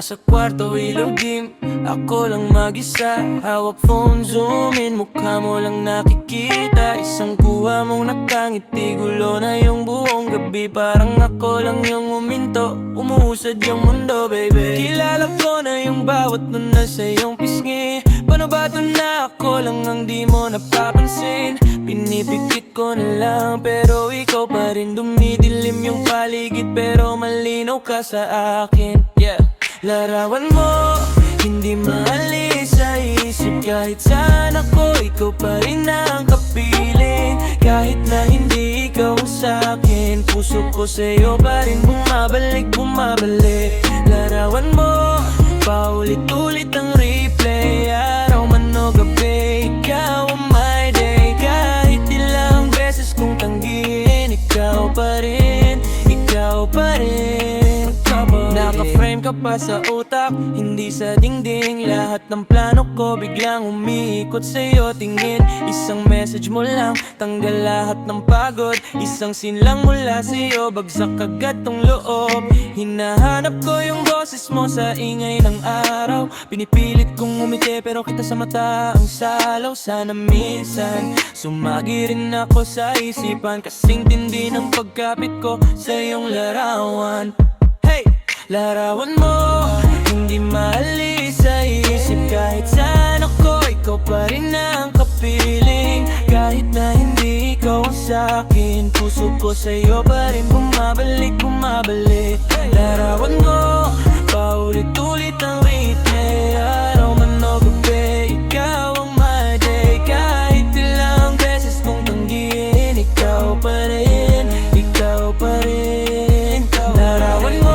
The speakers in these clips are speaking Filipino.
Nasa kwarto ilog dim, ako lang mag-isa. Hawak phone, zoom in, mukha mo lang nakikita. Isang kuha mong nakangiti, gulo na yung buong gabi. Parang ako lang yung uminto, umuusad yung mundo, baby. Kilala ko na yung bawat nun nasa iyong pisngi. Paano ba ito na ako lang ang di mo napapansin? Pinipikit ko na lang pero ikaw pa rin. Dumidilim yung paligid pero malinaw ka sa akin, yeah. Larawan mo, hindi maalis sa isip. Kahit saan ako, ikaw pa rin ang kapiling. Kahit na hindi ikaw sa'kin, puso ko sa'yo pa rin bumabalik, bumabalik. Larawan mo, paulit-ulit ang replay. Araw man o gabi, ikaw ang my day. Kahit ilang beses kong tanggihin, ikaw pa rin, ikaw pa rin. Naka-frame ka pa sa utak, hindi sa dingding. Lahat ng plano ko biglang umiikot sa'yo tingin. Isang message mo lang, tanggal lahat ng pagod. Isang scene lang mula sa'yo, bagsak agad tong loob. Hinahanap ko yung boses mo sa ingay ng araw. Pinipilit kong umiti pero kita sa mata ang salaw. Sana minsan sumagi rin ako sa isipan, kasing tindi ng pagkapit ko sa iyong larawan. Larawan mo, hindi maalis sa isip. Kahit saan ako, ikaw pa rin ang kapiling. Kahit na hindi ikaw sa'kin, puso ko sa'yo pa rin bumabalik, bumabalik. Larawan mo, paulit-ulit ang replay. Araw man o gabi, ikaw ang my day. Kahit ilang beses kong tanggihin, ikaw pa rin, ikaw pa rin. Larawan mo,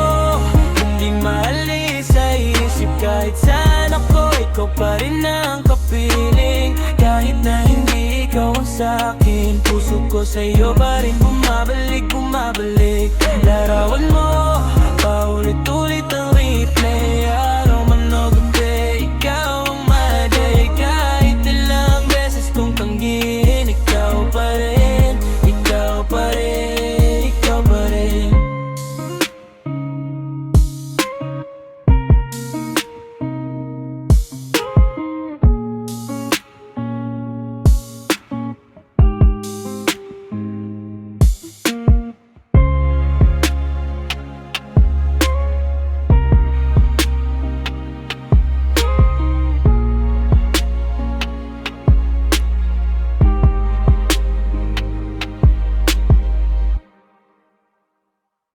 kahit saan ako, ikaw pa rin ang kapiling. Kahit na hindi ikaw ang sa'kin, puso ko sa'yo pa rin bumabalik, bumabalik. Larawan mo, paulit-ulit ang replay.